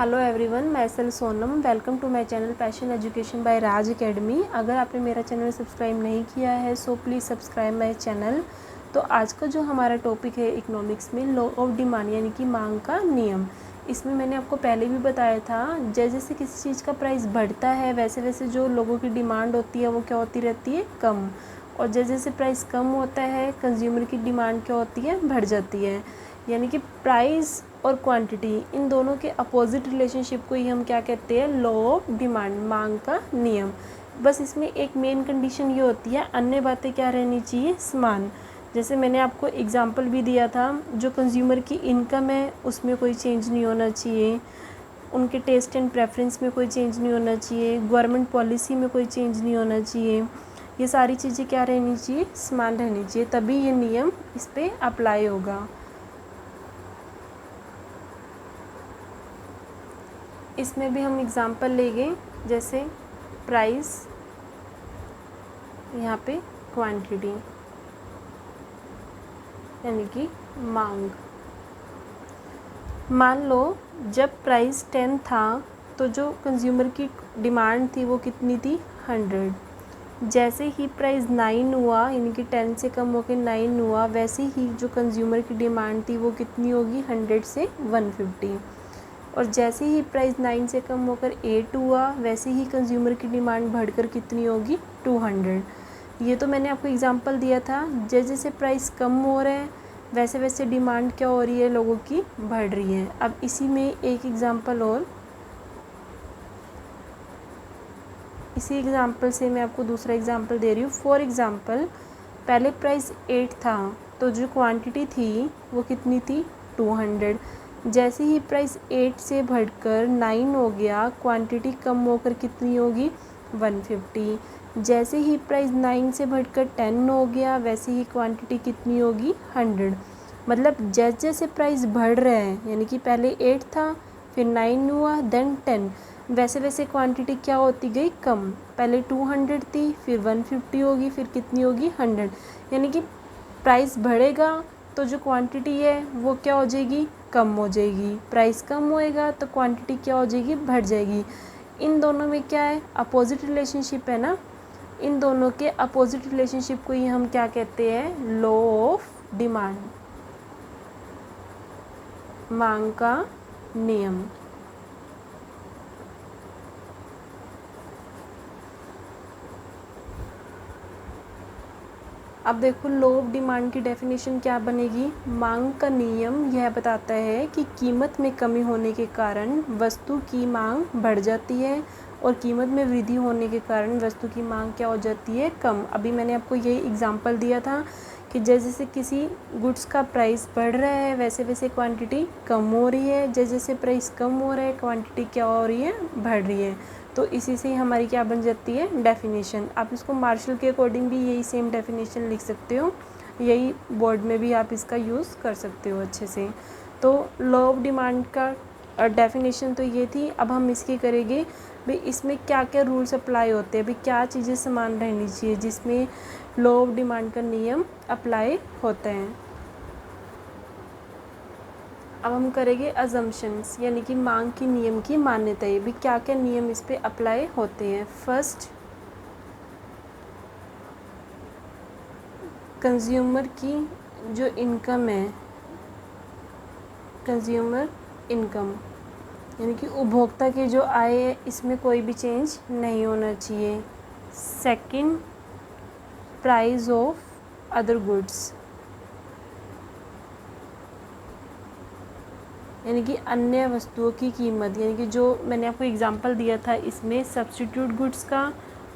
Hello everyone, मैं सल Sonam. Welcome to my channel passion education by Raj academy. अगर आपने मेरा चैनल सब्सक्राइब नहीं किया है so please subscribe my channel. तो आज का जो हमारा टॉपिक है इकोनॉमिक्स में लॉ ऑफ डिमांड यानी कि मांग का नियम। इसमें मैंने आपको पहले भी बताया था, जैसे जैसे किसी चीज़ का प्राइस बढ़ता है वैसे वैसे जो लोगों की डिमांड होती है वो क्या होती रहती है, कम। और जैसे जैसे प्राइस कम होता है कंज्यूमर की डिमांड क्या होती है, बढ़ जाती है। यानी कि प्राइस और क्वांटिटी इन दोनों के अपोजिट रिलेशनशिप को ही हम क्या कहते हैं, लॉ ऑफ डिमांड, मांग का नियम। बस इसमें एक मेन कंडीशन ये होती है, अन्य बातें क्या रहनी चाहिए, समान। जैसे मैंने आपको एग्जांपल भी दिया था, जो कंज्यूमर की इनकम है उसमें कोई चेंज नहीं होना चाहिए, उनके टेस्ट एंड प्रेफरेंस में कोई चेंज नहीं होना चाहिए, गवर्नमेंट पॉलिसी में कोई चेंज नहीं होना चाहिए। ये सारी चीज़ें क्या रहनी चाहिए, समान रहनी चाहिए, तभी ये नियम इस पर अप्लाई होगा। इसमें भी हम एग्ज़ाम्पल लेंगे, जैसे प्राइस, यहाँ पे क्वांटिटी यानी कि मांग। मान लो जब प्राइस 10 था तो जो कंज्यूमर की डिमांड थी वो कितनी थी, 100। जैसे ही प्राइस 9 हुआ यानी कि 10 से कम होकर 9 हुआ, वैसे ही जो कंज्यूमर की डिमांड थी वो कितनी होगी, 100 से 150। और जैसे ही प्राइस 9 से कम होकर 8 हुआ, वैसे ही कंज्यूमर की डिमांड बढ़कर कितनी होगी, 200। ये तो मैंने आपको एग्जांपल दिया था, जैसे जैसे प्राइस कम हो रहे हैं वैसे वैसे डिमांड क्या हो रही है, लोगों की बढ़ रही है। अब इसी में एक एग्जांपल और, इसी एग्जांपल से मैं आपको दूसरा एग्जांपल दे रही हूँ। फॉर एग्जांपल, पहले प्राइस 8 था तो जो क्वांटिटी थी वो कितनी थी, 200। जैसे ही प्राइस 8 से बढ़कर 9 हो गया, क्वांटिटी कम होकर कितनी होगी, 150। जैसे ही प्राइस 9 से बढ़कर 10 हो गया, वैसे ही क्वांटिटी कितनी होगी, 100। मतलब जैसे जैसे प्राइस बढ़ रहे हैं, यानी कि पहले 8 था, फिर 9 हुआ, देन 10, वैसे वैसे क्वांटिटी क्या होती गई, कम। पहले 200 थी, फिर 150 होगी, फिर कितनी होगी, 100। यानी कि प्राइस बढ़ेगा तो जो क्वांटिटी है वो क्या हो जाएगी, कम हो जाएगी। प्राइस कम होएगा तो क्वांटिटी क्या हो जाएगी, बढ़ जाएगी। इन दोनों में क्या है, अपोजिट रिलेशनशिप है ना। इन दोनों के अपोजिट रिलेशनशिप को ही हम क्या कहते हैं, लॉ ऑफ डिमांड, मांग का नियम। अब देखो लॉ ऑफ डिमांड की डेफिनेशन क्या बनेगी। मांग का नियम यह बताता है कि कीमत में कमी होने के कारण वस्तु की मांग बढ़ जाती है और कीमत में वृद्धि होने के कारण वस्तु की मांग क्या हो जाती है, कम। अभी मैंने आपको यही एग्जांपल दिया था कि जैसे जैसे किसी गुड्स का प्राइस बढ़ रहा है वैसे वैसे क्वांटिटी कम हो रही है, जैसे जैसे प्राइस कम हो रहा है क्वांटिटी क्या हो रही है, बढ़ रही है। तो इसी से हमारी क्या बन जाती है, डेफिनेशन। आप इसको मार्शल के अकॉर्डिंग भी यही सेम डेफिनेशन लिख सकते हो, यही बोर्ड में भी आप इसका यूज़ कर सकते हो अच्छे से। तो लॉ ऑफ डिमांड का डेफिनेशन तो ये थी। अब हम इसकी करेंगे भाई इसमें क्या क्या रूल्स अप्लाई होते हैं, भाई क्या चीज़ें समान रहनी चाहिए जिसमें लॉ ऑफ डिमांड का नियम अप्लाई होता है। अब हम करेंगे अजम्पशंस यानी कि मांग की नियम की मान्यताएं, भी क्या क्या नियम इस पे अप्लाई होते हैं। फर्स्ट, कंज्यूमर की जो इनकम है, कंज्यूमर इनकम यानी कि उपभोक्ता की जो आय है इसमें कोई भी चेंज नहीं होना चाहिए। Second, price of other goods यानी कि अन्य वस्तुओं की कीमत, यानी कि जो मैंने आपको एग्जांपल दिया था इसमें सब्स्टिट्यूट गुड्स का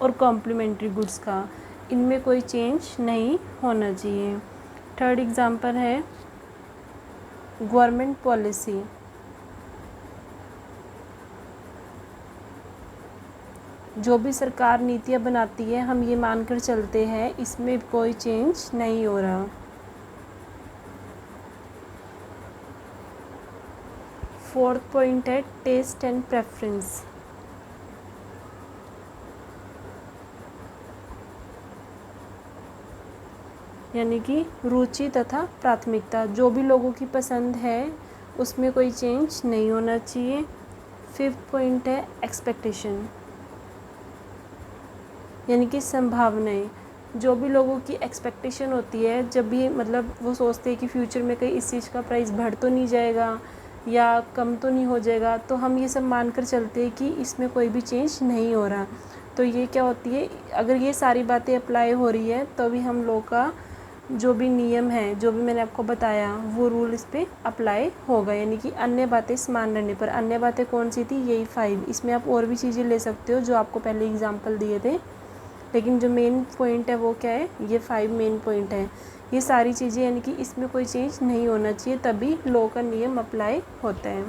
और कॉम्प्लीमेंट्री गुड्स का, इनमें कोई चेंज नहीं होना चाहिए। थर्ड एग्जांपल है गवर्नमेंट पॉलिसी, जो भी सरकार नीतियाँ बनाती है हम ये मानकर चलते हैं इसमें कोई चेंज नहीं हो रहा। फोर्थ पॉइंट है टेस्ट एंड प्रेफरेंस, यानी कि रुचि तथा प्राथमिकता, जो भी लोगों की पसंद है उसमें कोई चेंज नहीं होना चाहिए। फिफ्थ पॉइंट है एक्सपेक्टेशन, यानी कि संभावनाएं। जो भी लोगों की एक्सपेक्टेशन होती है, जब भी मतलब वो सोचते हैं कि फ्यूचर में कहीं इस चीज़ का प्राइस बढ़ तो नहीं जाएगा या कम तो नहीं हो जाएगा, तो हम ये सब मान कर चलते हैं कि इसमें कोई भी चेंज नहीं हो रहा। तो ये क्या होती है, अगर ये सारी बातें अप्लाई हो रही है तो भी हम लोग का जो भी नियम है, जो भी मैंने आपको बताया, वो रूल इस पर अप्लाई होगा। यानी कि अन्य बातें समान रहने पर, अन्य बातें कौन सी थी, यही 5। इसमें आप और भी चीज़ें ले सकते हो जो आपको पहले एग्जाम्पल दिए थे, लेकिन जो मेन पॉइंट है वो क्या है, ये 5 मेन पॉइंट है। ये सारी चीज़ें यानी कि इसमें कोई चेंज नहीं होना चाहिए, तभी लॉ का नियम अप्लाई होता है।